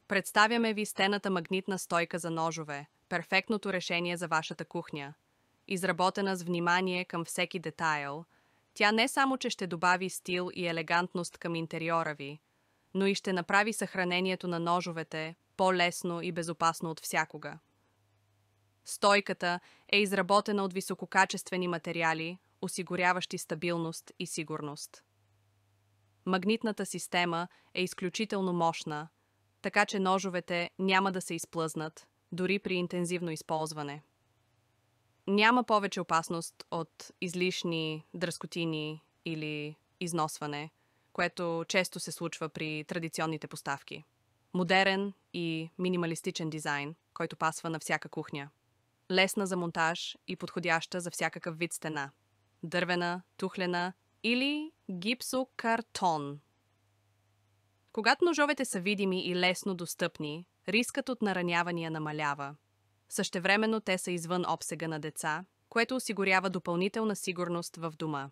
Представяме ви стената магнитна стойка за ножове, перфектното решение за вашата кухня. Изработена с внимание към всеки детайл, тя не само, че ще добави стил и елегантност към интериора ви, но и ще направи съхранението на ножовете по-лесно и безопасно от всякога. Стойката е изработена от висококачествени материали, осигуряващи стабилност и сигурност. Магнитната система е изключително мощна, така че ножовете няма да се изплъзнат, дори при интензивно използване. Няма повече опасност от излишни дръскотини или износване, което често се случва при традиционните поставки. Модерен и минималистичен дизайн, който пасва на всяка кухня. Лесна за монтаж и подходяща за всякакъв вид стена. Дървена, тухлена или гипсокартон. Когато ножовете са видими и лесно достъпни, рискът от наранявания намалява. Същевременно те са извън обсега на деца, което осигурява допълнителна сигурност в дома.